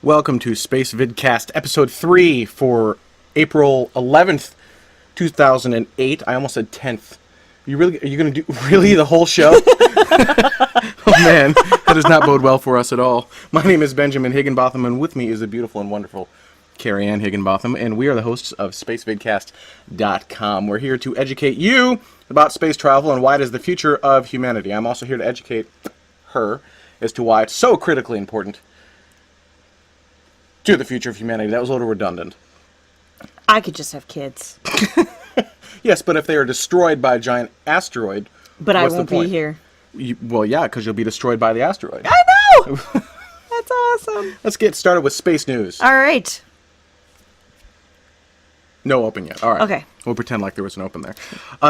Welcome to Space Vidcast, episode 3 for April 11th, 2008. I almost said 10th. Are you going to do really the whole show? Oh man, that does not bode well for us at all. My name is Benjamin Higginbotham, and with me is the beautiful and wonderful Carrie Ann Higginbotham, and we are the hosts of SpaceVidcast.com. We're here to educate you about space travel and why it is the future of humanity. I'm also here to educate her as to why it's so critically important to the future of humanity. That was a little redundant. I could just have kids. Yes, but if they are destroyed by a giant asteroid, But I what's the won't be point? here. Well, yeah, because you'll be destroyed by the asteroid. I know! That's awesome. Let's get started with space news. All right. No open yet. All right. Okay. We'll pretend like there was an open there.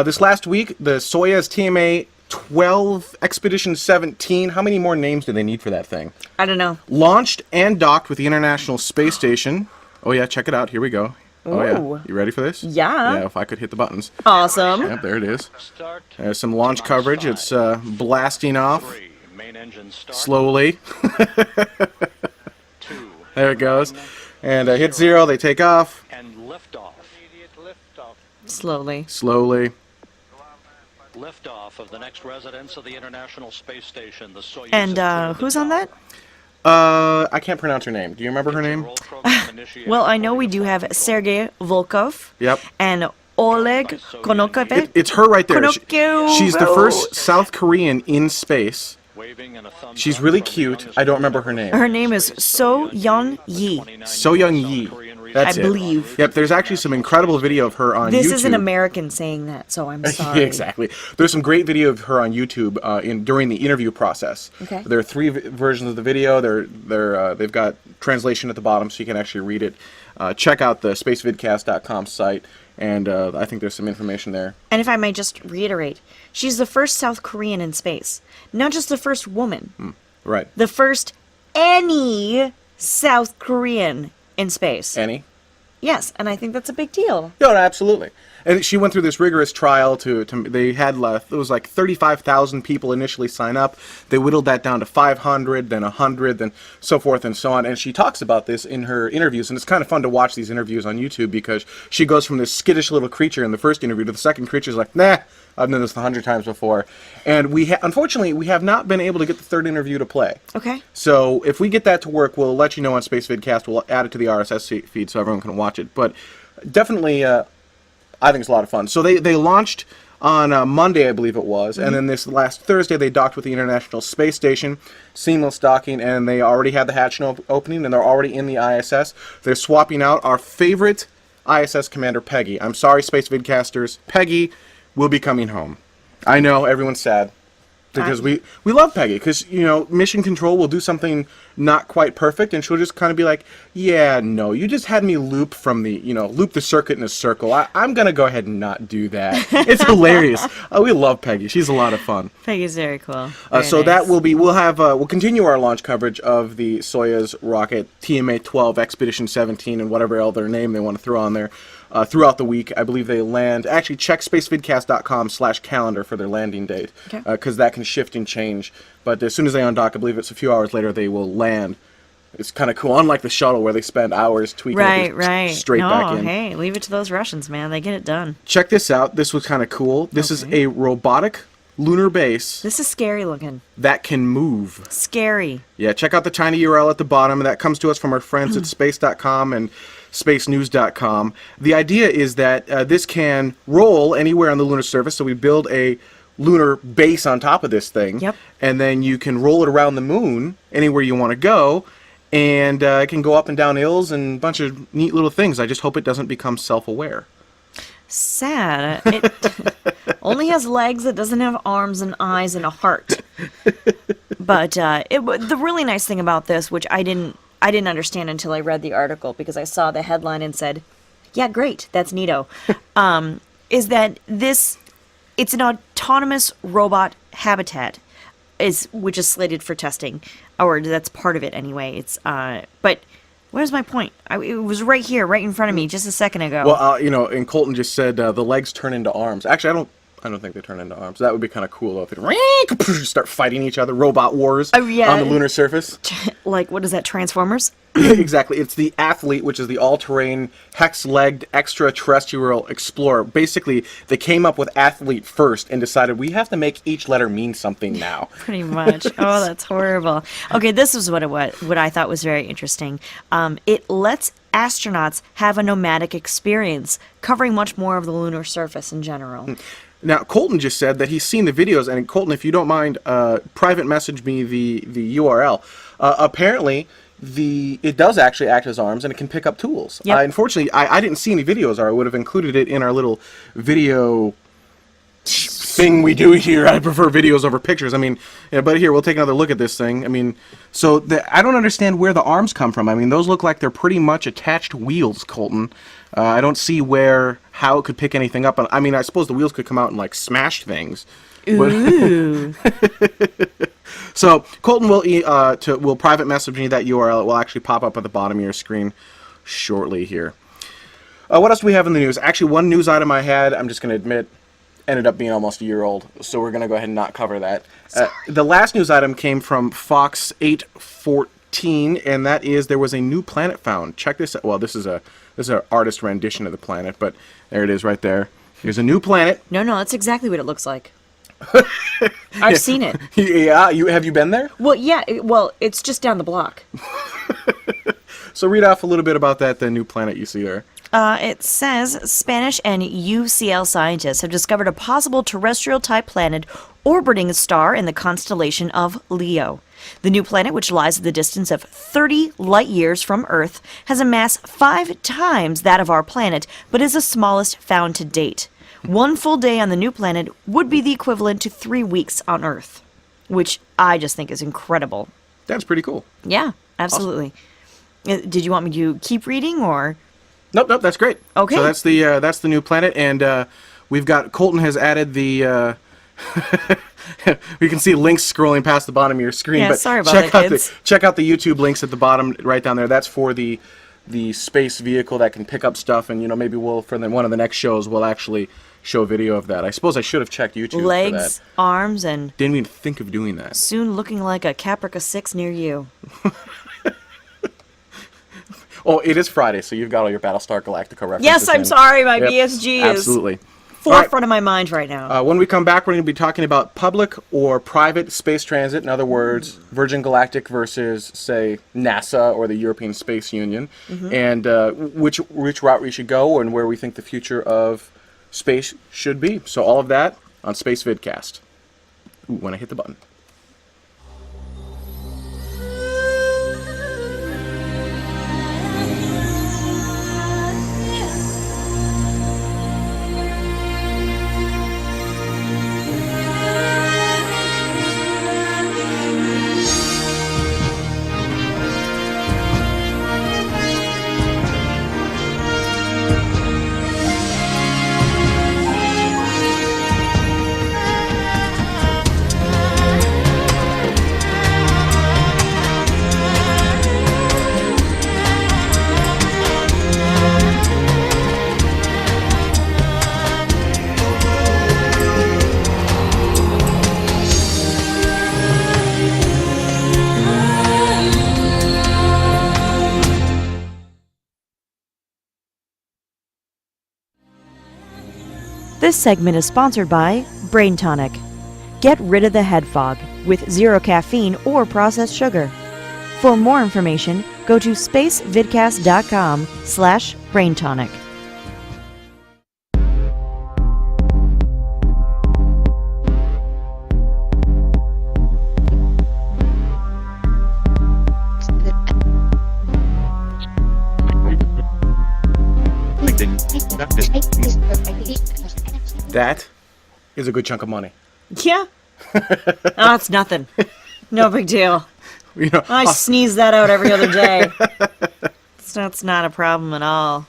This last week, the Soyuz TMA-12 Expedition 17, how many more names do they need for that thing? I don't know. Launched and docked with the International Space Station. Oh yeah, check it out. Here we go. Oh yeah. Ooh. You ready for this? Yeah. Yeah, if I could hit the buttons. Awesome. Yep, there it is. There's some launch coverage. It's blasting off slowly. There it goes. And hit 0, they take off. And liftoff. Slowly. Slowly. Liftoff of the next residence of the International Space Station, the Soyuz. And who's on that? I can't pronounce her name. Do you remember her name? Well, I know we do have Sergei Volkov. Yep. And Oleg Konokov. It's her right there. Konokyo. She's the first South Korean in space. She's really cute. I don't remember her name. Her name is So Yeon Yi. So Young Yi. That's I it. believe. Yep, there's actually some incredible video of her on YouTube. This is an American saying that, so I'm sorry. Exactly. There's some great video of her on YouTube during the interview process. Okay. There are 3 versions of the video. They've got translation at the bottom, so you can actually read it. Check out the spacevidcast.com site, and I think there's some information there. And if I may just reiterate, she's the first South Korean in space. Not just the first woman. Right. The first any South Korean in space. Annie? Yes, and I think that's a big deal. No, absolutely. And she went through this rigorous trial they had, it was like 35,000 people initially sign up. They whittled that down to 500, then 100, then so forth and so on. And she talks about this in her interviews, and it's kind of fun to watch these interviews on YouTube because she goes from this skittish little creature in the first interview to the second creature is like, nah, I've done this 100 times before. And unfortunately, we have not been able to get the third interview to play. Okay. So if we get that to work, we'll let you know on Space Vidcast. We'll add it to the RSS feed so everyone can watch it. But definitely, I think it's a lot of fun. So they launched on Monday, I believe it was, and then this last Thursday they docked with the International Space Station, seamless docking, and they already had the hatch opening, and they're already in the ISS. They're swapping out our favorite ISS commander, Peggy. I'm sorry, Space Vidcasters. Peggy will be coming home. I know, everyone's sad. Because we love Peggy, because, Mission Control will do something not quite perfect, and she'll just kind of be like, yeah, no, you just had me loop the circuit in a circle. I'm going to go ahead and not do that. It's hilarious. We love Peggy. She's a lot of fun. Peggy's very cool. We'll continue our launch coverage of the Soyuz rocket TMA-12 Expedition 17 and whatever other name they want to throw on there. Throughout the week, I believe they land. Actually, check spacevidcast.com/calendar for their landing date, because that can shift and change. But as soon as they undock, I believe it's a few hours later, they will land. It's kind of cool, unlike the shuttle where they spend hours tweaking it straight back in. Hey, leave it to those Russians, man. They get it done. Check this out. This was kind of cool. This is a robotic lunar base This is scary looking. that can move. Scary. Yeah, check out the tiny URL at the bottom. That comes to us from our friends at space.com and spacenews.com. The idea is that this can roll anywhere on the lunar surface, so we build a lunar base on top of this thing. Yep. And then you can roll it around the moon anywhere you want to go, and it can go up and down hills and a bunch of neat little things. I just hope it doesn't become self-aware. Sad. It only has legs. It doesn't have arms and eyes and a heart. But the really nice thing about this, which I didn't understand until I read the article because I saw the headline and said, yeah, great, that's neato, is that it's an autonomous robot habitat, which is slated for testing, or that's part of it anyway. But where's my point? It was right here, right in front of me, just a second ago. Well, and Colton just said the legs turn into arms. Actually, I don't think they turn into arms. That would be kind of cool though, if they start fighting each other, robot wars Oh, yeah. on the lunar surface. Like, what is that, Transformers? Exactly. It's the Athlete, which is the all-terrain, hex-legged, extraterrestrial explorer. Basically, they came up with Athlete first and decided we have to make each letter mean something now. Pretty much. Oh, that's horrible. Okay, this is what what I thought was very interesting. It lets astronauts have a nomadic experience, covering much more of the lunar surface in general. Now, Colton just said that he's seen the videos, and Colton, if you don't mind, private message me the URL. Apparently, it does actually act as arms, and it can pick up tools. Yep. Unfortunately, I didn't see any videos, or I would have included it in our little video thing we do here. I prefer videos over pictures. I mean, yeah, but here, we'll take another look at this thing. I mean, so I don't understand where the arms come from. I mean, those look like they're pretty much attached wheels, Colton. I don't see how it could pick anything up. I mean, I suppose the wheels could come out and, like, smash things. Ooh. So Colton will private message me that URL. It will actually pop up at the bottom of your screen shortly here. What else do we have in the news? Actually, one news item I had, I'm just going to admit, ended up being almost a year old, so we're going to go ahead and not cover that. The last news item came from Fox 814, and that is there was a new planet found. Check this out. Well, this is an artist rendition of the planet, but there it is right there. Here's a new planet. No, that's exactly what it looks like. I've seen it. Yeah, have you been there? Well, yeah. It's just down the block. So read off a little bit about the new planet you see there. It says Spanish and UCL scientists have discovered a possible terrestrial-type planet orbiting a star in the constellation of Leo. The new planet, which lies at the distance of 30 light-years from Earth, has a mass 5 times that of our planet, but is the smallest found to date. One full day on the new planet would be the equivalent to 3 weeks on Earth, which I just think is incredible. That's pretty cool. Yeah, absolutely. Awesome. Did you want me to keep reading, or? Nope, that's great. Okay. So that's the new planet, and we've got Colton has added the. We can see links scrolling past the bottom of your screen. Yeah, but sorry about that, kids. Check out the YouTube links at the bottom, right down there. That's for the space vehicle that can pick up stuff, and maybe one of the next shows we'll actually show video of that. I suppose I should have checked YouTube Legs, for that. arms, and Didn't even think of doing that. soon looking like a Caprica 6 near you. Oh, it is Friday, so you've got all your Battlestar Galactica references. Yes, I'm in. sorry, my Yep, BSG absolutely. is forefront of my mind right now. When we come back, we're going to be talking about public or private space transit. In other words, Virgin Galactic versus, say, NASA or the European Space Union, and which route we should go and where we think the future of space should be. So all of that on Space Vidcast. Ooh, when I hit the button. This segment is sponsored by Brain Tonic. Get rid of the head fog with 0 caffeine or processed sugar. For more information, go to spacevidcast.com/braintonic. That is a good chunk of money. Yeah. Oh, it's nothing. No big deal. You know, I sneeze that out every other day. That's not a problem at all.